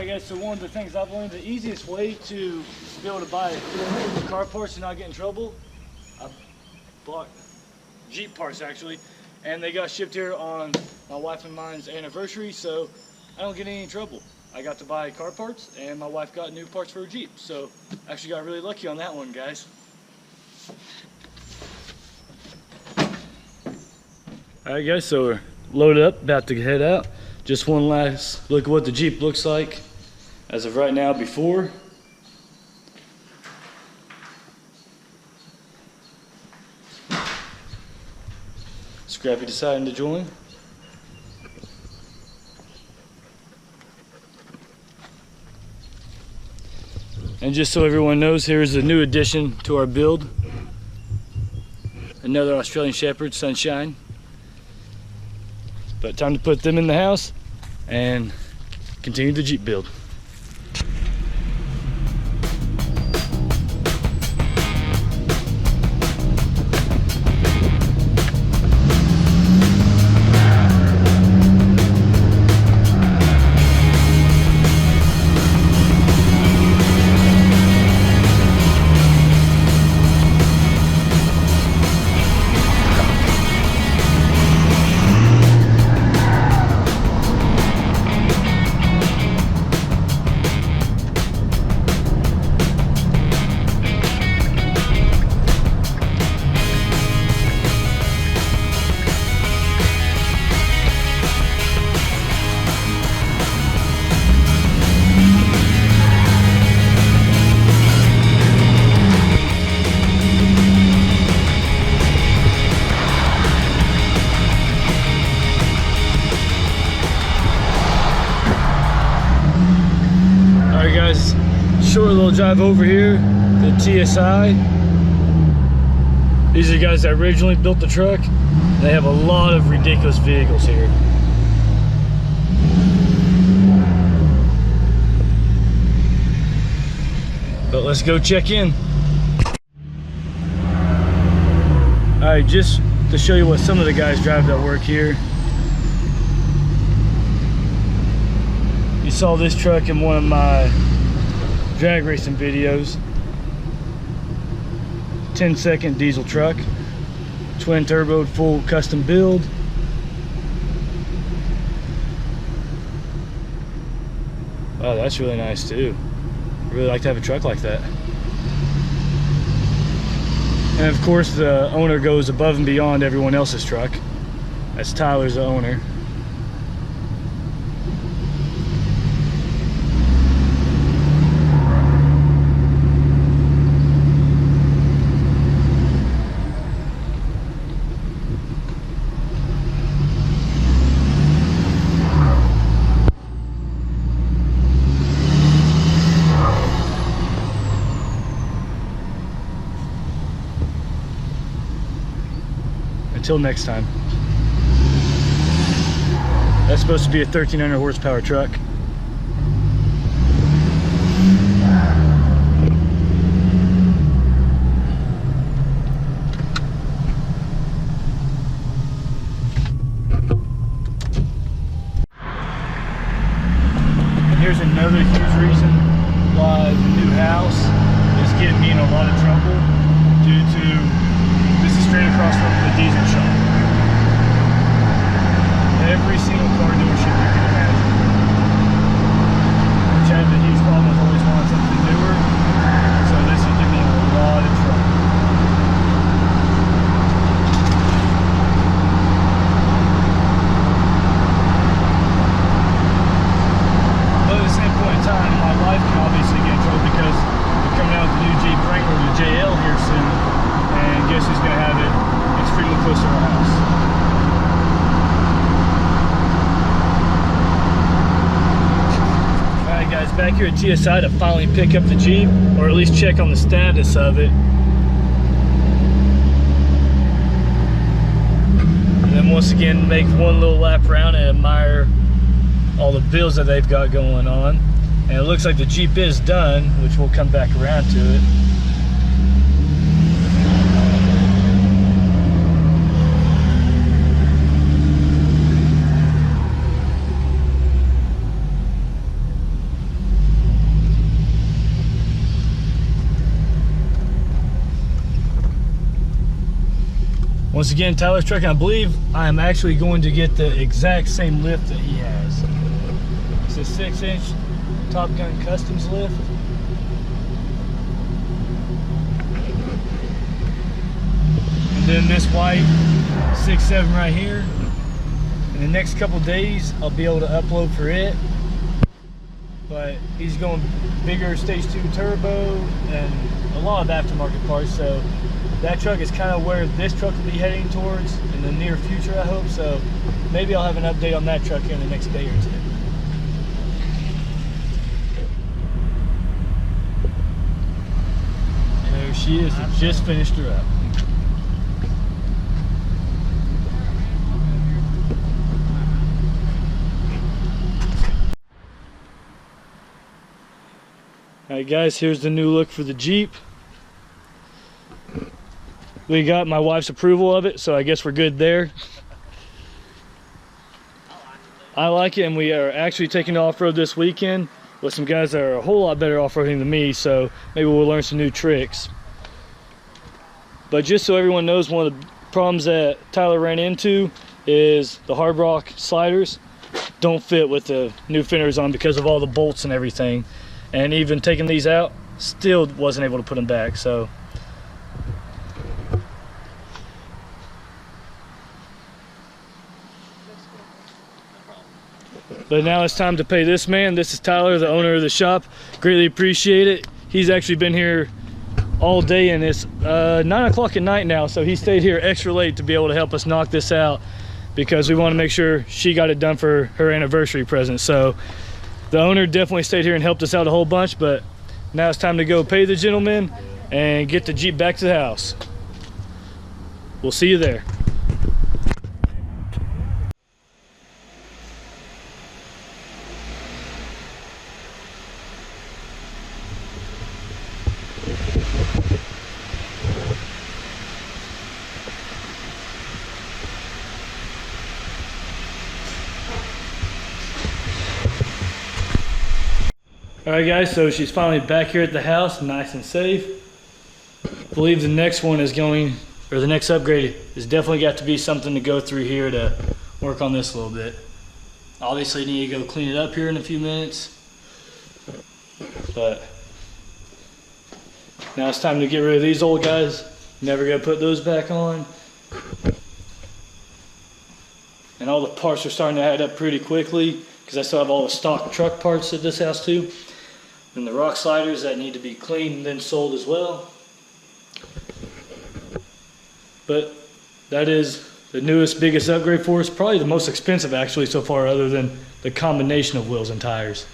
Alright guys, so one of the things I've learned, the easiest way to be able to buy car parts and not get in trouble, I bought Jeep parts actually, and they got shipped here on my wife and mine's anniversary, so I don't get any trouble. I got to buy car parts, and my wife got new parts for her Jeep, so actually got really lucky on that one, guys. Alright guys, so we're loaded up, about to head out. Just one last look at what the Jeep looks like as of right now before. Scrappy deciding to join. And just so everyone knows, here's a new addition to our build. Another Australian Shepherd, Sunshine. But time to put them in the house and continue the Jeep build. Short little drive over here to TSI. These are the guys that originally built the truck. They have a lot of ridiculous vehicles here. But let's go check in. Alright, just to show you what some of the guys drive that work here. You saw this truck in one of my drag racing videos. 10-second diesel truck, twin turbo, full custom build. Oh, that's really nice too. I really like to have a truck like that. And of course the owner goes above and beyond everyone else's truck. That's Tyler's the owner. Until next time. That's supposed to be a 1300 horsepower truck. Here's another huge reason why the new house is getting me in a lot of trouble, due to this is straight across from the diesel shop. Every single car dealership you can imagine, which has a huge problem with always wanting something newer. So this is giving me a lot of trouble. But at the same point in time, my wife can obviously get in trouble because we're coming out with the new Jeep Wrangler, the JL, here soon. And guess who's going to have it extremely close to our house? Alright guys, back here at TSI to finally pick up the Jeep, or at least check on the status of it. And then once again make one little lap around and admire all the builds that they've got going on. And it looks like the Jeep is done, which we'll come back around to it. Once again, Tyler's truck, and I believe I am actually going to get the exact same lift that he has. It's a 6-inch Top Gun Customs lift. And then this white 6.7 right here. In the next couple days, I'll be able to upload for it. But he's going bigger stage 2 turbo and a lot of aftermarket parts. So that truck is kind of where this truck will be heading towards in the near future, I hope. So maybe I'll have an update on that truck here in the next day or two. There she is. I just finished her up. Alright guys, here's the new look for the Jeep. We got my wife's approval of it, so I guess we're good there. I like it, and we are actually taking it off-road this weekend with some guys that are a whole lot better off-roading than me, so maybe we'll learn some new tricks. But just so everyone knows, one of the problems that Tyler ran into is the Hard Rock sliders don't fit with the new fenders on because of all the bolts and everything. And even taking these out, still wasn't able to put them back. So but now it's time to pay this man. This is Tyler, the owner of the shop. Greatly appreciate it. He's actually been here all day, and it's 9 o'clock at night now, so he stayed here extra late to be able to help us knock this out because we want to make sure she got it done for her anniversary present. So the owner definitely stayed here and helped us out a whole bunch, but now it's time to go pay the gentleman and get the Jeep back to the house. We'll see you there. Alright guys, so she's finally back here at the house, nice and safe. I believe the next one is going, or the next upgrade is definitely got to be something to go through here to work on this a little bit. Obviously need to go clean it up here in a few minutes. But now it's time to get rid of these old guys. Never gonna put those back on. And all the parts are starting to add up pretty quickly because I still have all the stock truck parts at this house too. And the rock sliders that need to be cleaned and then sold as well. But that is the newest, biggest upgrade for us. Probably the most expensive actually so far, other than the combination of wheels and tires.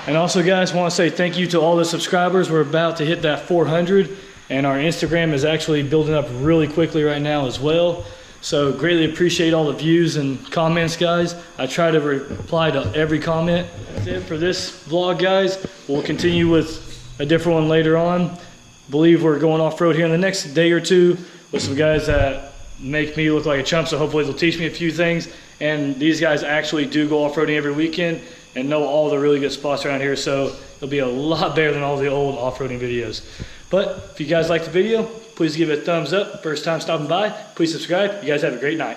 And also guys, I want to say thank you to all the subscribers. We're about to hit that 400, and our Instagram is actually building up really quickly right now as well. So greatly appreciate all the views and comments, guys. I try to reply to every comment. That's it for this vlog, guys. We'll continue with a different one later on. Believe we're going off-road here in the next day or two with some guys that make me look like a chump, so hopefully they'll teach me a few things. And these guys actually do go off-roading every weekend and know all the really good spots around here, so it'll be a lot better than all the old off-roading videos. But if you guys liked the video, please give it a thumbs up. First time stopping by, please subscribe. You guys have a great night.